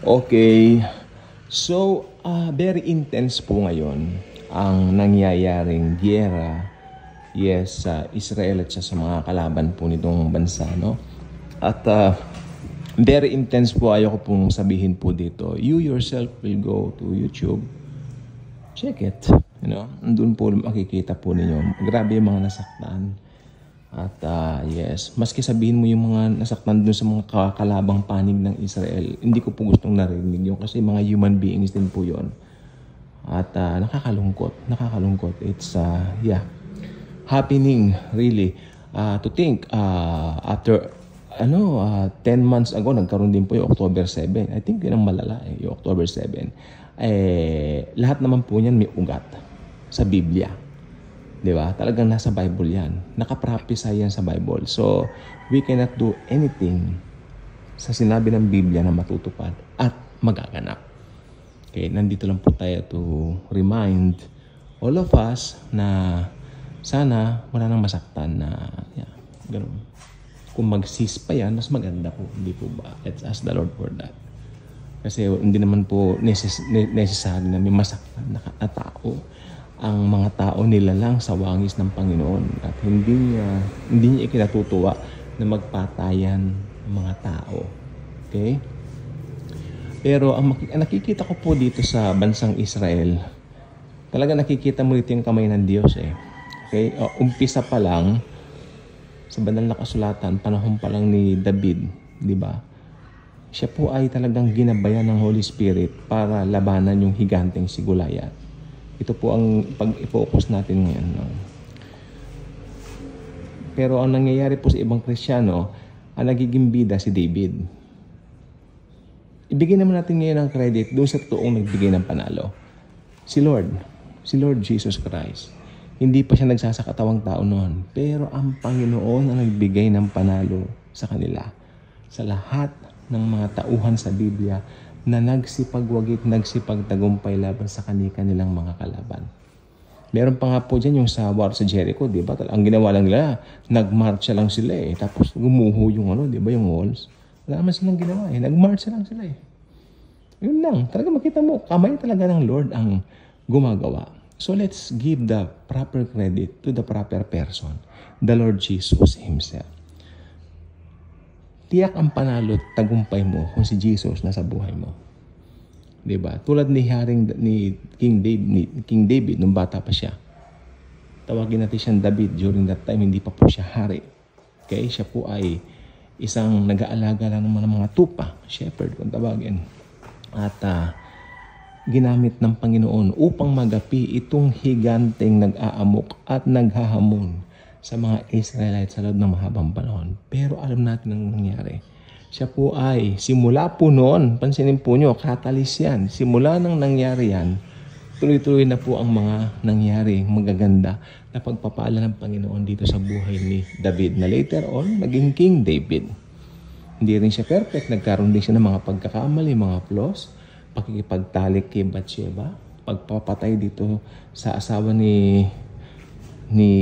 Okay. So, very intense po ngayon ang nangyayaring giyera, yes, sa Israel at sa mga kalaban po nitong bansa, no? At very intense po, ayoko pong sabihin po dito. You yourself will go to YouTube, check it, andun po makikita po ninyo. Grabe yung mga nasaktan. At yes, maski sabihin mo yung mga nasaktan dun sa mga kalabang panig ng Israel, hindi ko po gustong narinig yun kasi mga human beings din po yun. At nakakalungkot. It's, happening really. To think, after 10 months ago, nagkaroon din po yung October 7. I think yun ang malala, yung October 7. Lahat naman po niyan may ugat sa Biblia. Diba? Talagang nasa Bible yan. Nakaprophesy yan sa Bible. So, we cannot do anything sa sinabi ng Biblia na matutupad at magaganap. Okay, nandito lang po tayo to remind all of us na sana wala nang masaktan na ganun. Kung mag-cease pa yan, mas maganda po. Hindi po ba? Let's ask the Lord for that. Kasi hindi naman po necessary na may masaktan na tao. Ang mga tao nila lang sa wangis ng Panginoon at hindi niya ikinatutuwa na magpatayan ng mga tao. Okay? Pero ang nakikita ko po dito sa bansang Israel, talaga nakikita mo dito yung kamay ng Diyos eh. Okay? Umpisa pa lang sa banal na kasulatan, panahon pa lang ni David, di ba? Siya po ay talagang ginabayan ng Holy Spirit para labanan yung higanteng si Goliath. Ito po ang pag-focus natin ngayon. No? Pero ang nangyayari po sa ibang Kristiyano, ang nagiging bida si David. Ibigay naman natin ngayon ang credit doon sa toong nagbigay ng panalo. Si Lord Jesus Christ. Hindi pa siya nagsasakatawang tao noon. Pero ang Panginoon ang nagbigay ng panalo sa kanila. Sa lahat ng mga tauhan sa Biblia na nagsipagwagit, nagsipagtagumpay laban sa kanilang mga kalaban. Meron pa nga po dyan yung sa war sa Jericho, di ba? Ang ginawa lang nila, nagmarcha lang sila eh. Tapos gumuho yung di ba, yung walls. Wala naman silang ginawa eh. Nagmarcha lang sila eh. Yun lang. Talaga makita mo, kamay talaga ng Lord ang gumagawa. So let's give the proper credit to the proper person, the Lord Jesus Himself. Tiyak ang panalo at tagumpay mo kung si Jesus nasa buhay mo. Diba? Tulad ni King David nung bata pa siya. Tawagin natin siyang David during that time, hindi pa po siya hari. Okay? Siya po ay isang nag-aalaga lang ng mga tupa, shepherd kung tawagin. At ginamit ng Panginoon upang magapi itong higanteng nag-aamok at naghahamon sa mga Israelites sa loob ng mahabang panahon. Pero alam natin ang nangyari. Siya po ay, simula po noon, pansinin po nyo, katalis yan. Simula nang nangyari yan, tuloy-tuloy na po ang mga nangyari, magaganda na pagpapala ng Panginoon dito sa buhay ni David. Na later on, naging King David. Hindi rin siya perfect. Nagkaroon din siya ng mga pagkakamali, mga flaws, pakikipagtalik kay Bathsheba, pagpapatay dito sa asawa ni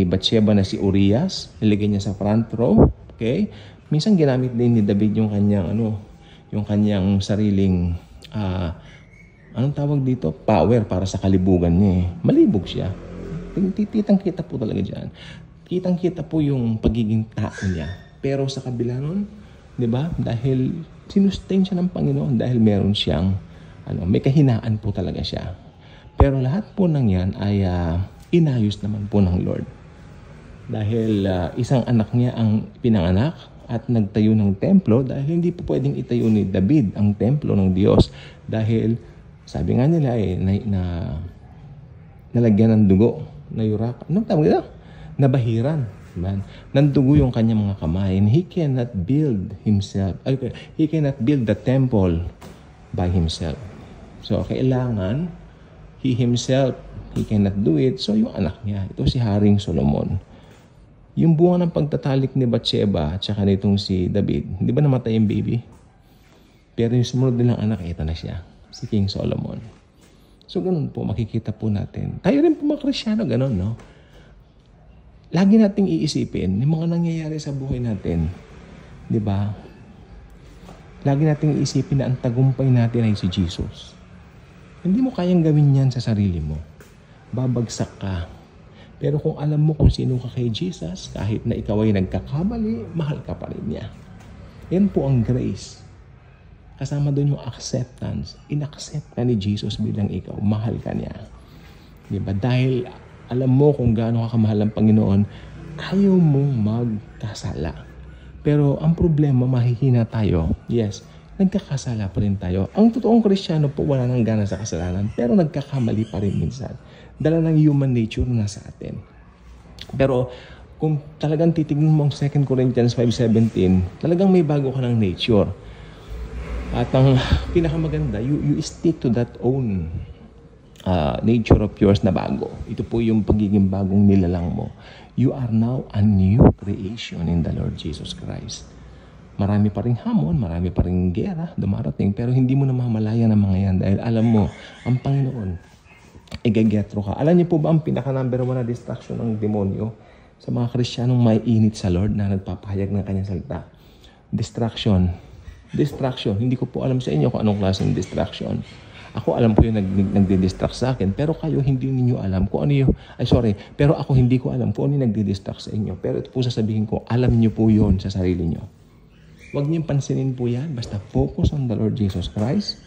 Bathsheba na si Urias, nilagay niya sa front row. Okay? Minsan ginamit din ni David yung kanyang sariling anong tawag dito? Power para sa kalibugan niya. Malibog siya. Kitang-kita po talaga diyan. Kitang-kita po yung pagiging tao niya. Pero sa kabila nun, 'di ba? Dahil sinustain siya ng Panginoon dahil meron siyang may kahinaan po talaga siya. Pero lahat po ng 'yan ay inayos naman po ng Lord. Dahil isang anak niya ang pinanganak at nagtayo ng templo dahil hindi po pwedeng itayo ni David ang templo ng Diyos. Dahil sabi nga nila nalagyan ng dugo, nayurak. Anong tawag nila? Nabahiran. Man. Nandugo yung kanyang mga kamay and he cannot build himself. He cannot build the temple by himself. So kailangan he himself, he cannot do it. So yung anak niya, ito si Haring Solomon. Yung bunga ng pagtatalik ni Bathsheba at saka nitong si David, di ba namatay yung baby? Pero yung sumunod nilang anak, ito na siya, si King Solomon. So ganun po, makikita po natin. Tayo rin po mga Kristyano, ganun, no? Lagi nating iisipin yung mga nangyayari sa buhay natin. Di ba? Lagi nating iisipin na ang tagumpay natin ay si Jesus. Hindi mo kayang gawin yan sa sarili mo. Babagsak ka. Pero kung alam mo kung sino ka kay Jesus, kahit na ikaw ay nagkakamali, mahal ka pa rin niya. Yan po ang grace. Kasama doon yung acceptance. In-accept ka ni Jesus bilang ikaw. Mahal ka niya. Diba? Dahil alam mo kung gaano ka kamahal ang Panginoon, ayaw mong magkasala. Pero ang problema, mahihina tayo. Yes, nagkakasala pa rin tayo. Ang totoong Kristiyano po, wala nang gana sa kasalanan, pero nagkakamali pa rin minsan. Dala ng human nature na sa atin. Pero kung talagang titignan mo ang 2 Corinthians 5:17, talagang may bago ka ng nature. At ang pinakamaganda, you stick to that own nature of yours na bago. Ito po yung pagiging bagong nilalang mo. You are now a new creation in the Lord Jesus Christ. Marami pa rin hamon, marami pa rin gera dumarating, pero hindi mo na mamalayan ang mga yan dahil alam mo, ang Panginoon, igagetro ka. Alam niyo po ba ang pinaka-number 1 na distraction ng demonyo sa mga Kristiyanong may init sa Lord na nagpapahayag ng kanyang salita? Distraction. Hindi ko po alam sa inyo kung anong klaseng distraction. Ako alam po yung nagdi-distract sa akin, pero kayo hindi niyo alam kung ano yung, pero ako hindi ko alam kung ano yung nagdi-distract sa inyo. Pero ito po sasabihin ko, alam niyo po yun sa sarili niyo. Huwag niyong pansinin po yan, basta focus on the Lord Jesus Christ.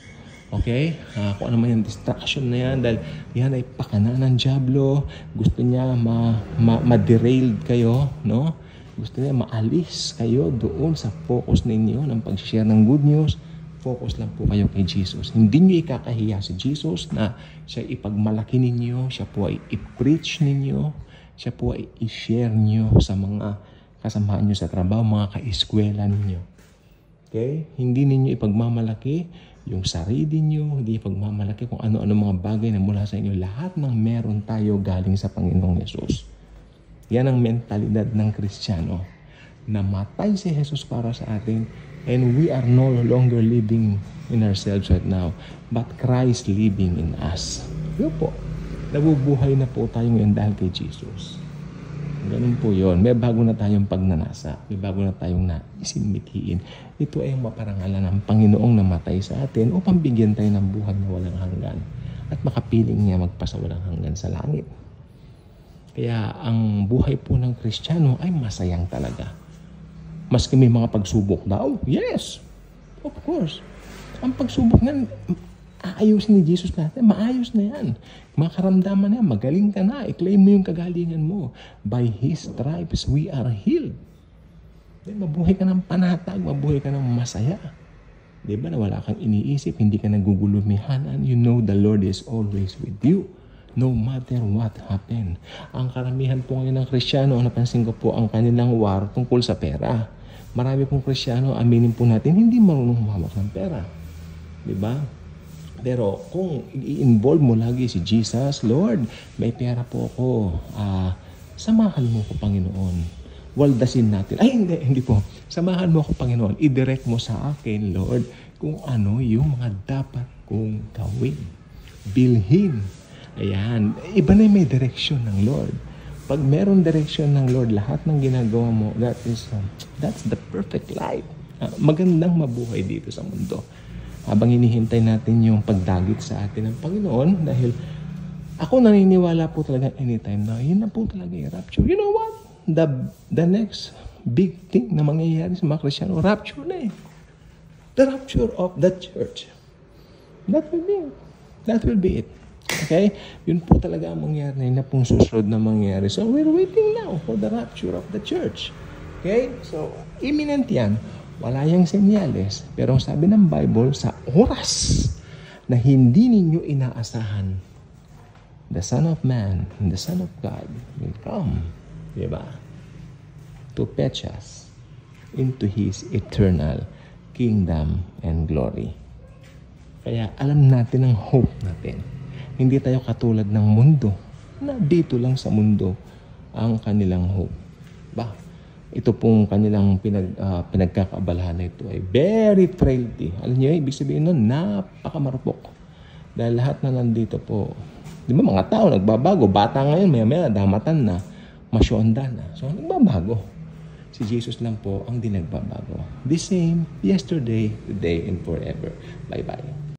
Okay? Kung ano man yung distraction na yan, dahil yan ay pakana ng dyablo, gusto niya ma-derailed kayo, no? Gusto niya maalis kayo doon sa focus ninyo ng pag-share ng good news. Focus lang po kayo kay Jesus. Hindi niyo ikakahiya si Jesus na siya ipagmalaki ninyo, siya po ay i-preach ninyo, siya po ay i-share niyo sa mga kasamahan niyo sa trabaho, mga ka-eskwela ninyo. Okay? Hindi ninyo ipagmamalaki yung sarili niyo, hindi ipagmamalaki kung ano-ano mga bagay na mula sa inyo. Lahat ng meron tayo galing sa Panginoong Yesus. Yan ang mentalidad ng Kristiyano. Namatay si Jesus para sa atin, and we are no longer living in ourselves right now, but Christ living in us. Yun po. Nabubuhay na po tayo ngayon dahil kay Jesus. Ganun po yun. May bago na tayong pagnanasa. May bago na tayong naisinmithiin. Ito ay maparangalan ng Panginoong namatay sa atin upang bigyan tayo ng buhay na walang hanggan at makapiling niya magpasawalang hanggan sa langit. Kaya ang buhay po ng Kristiyano ay masayang talaga. Maski may mga pagsubok daw. Yes, of course. Ang pagsubok na aayusin ni Jesus natin. Maayos na yan. Makaramdaman na yan. Magaling ka na. I-claim mo yung kagalingan mo. By His stripes, we are healed. Mabuhay ka ng panatag. Mabuhay ka ng masaya. Diba na wala kang iniisip. Hindi ka nagugulumihanan. You know the Lord is always with you. No matter what happened. Ang karamihan po ngayon ng Kristiyano, ang napansin ko po, ang kanilang war tungkol sa pera. Marami pong Kristiyano, aminin po natin, hindi marunong humawak ng pera. Diba? Pero kung i-involve mo lagi si Jesus, Lord, may pera po ako. Samahan mo ko, Panginoon. Waldasin natin. Ay, hindi po. Samahan mo ko, Panginoon. I-direct mo sa akin, Lord, kung ano yung mga dapat kong gawin. Bilhin. Ayan. Iba na may direction ng Lord. Pag meron direction ng Lord, lahat ng ginagawa mo, that's the perfect life. Magandang mabuhay dito sa mundo. Habang hinihintay natin yung pagdagit sa atin ng Panginoon, dahil ako naniniwala po talaga anytime na yun na po talaga yung rapture. You know what? The next big thing na mangyayari sa mga Kristiyano, rapture na eh. The rapture of the church. That will be it. Okay? Yun po talaga ang mangyari na pong susunod na mangyari. So, we're waiting now for the rapture of the church. Okay? So, imminent yan. Wala yang senyales. Pero sabi ng Bible, sa oras na hindi ninyo inaasahan, the Son of Man and the Son of God will come. Diba? To fetch us into His eternal kingdom and glory. Kaya alam natin ang hope natin. Hindi tayo katulad ng mundo na dito lang sa mundo ang kanilang hope. Ito pong kanilang pinagkakaabalahan na ito ay very frailty. Alam niyo, ibig sabihin nun, napakamarupok. Dahil lahat na nandito po, di ba mga tao nagbabago. Bata ngayon, maya-maya, damatan na, masyonda na. So, nagbabago. Si Jesus lang po ang di nagbabago. The same, yesterday, today, and forever. Bye-bye.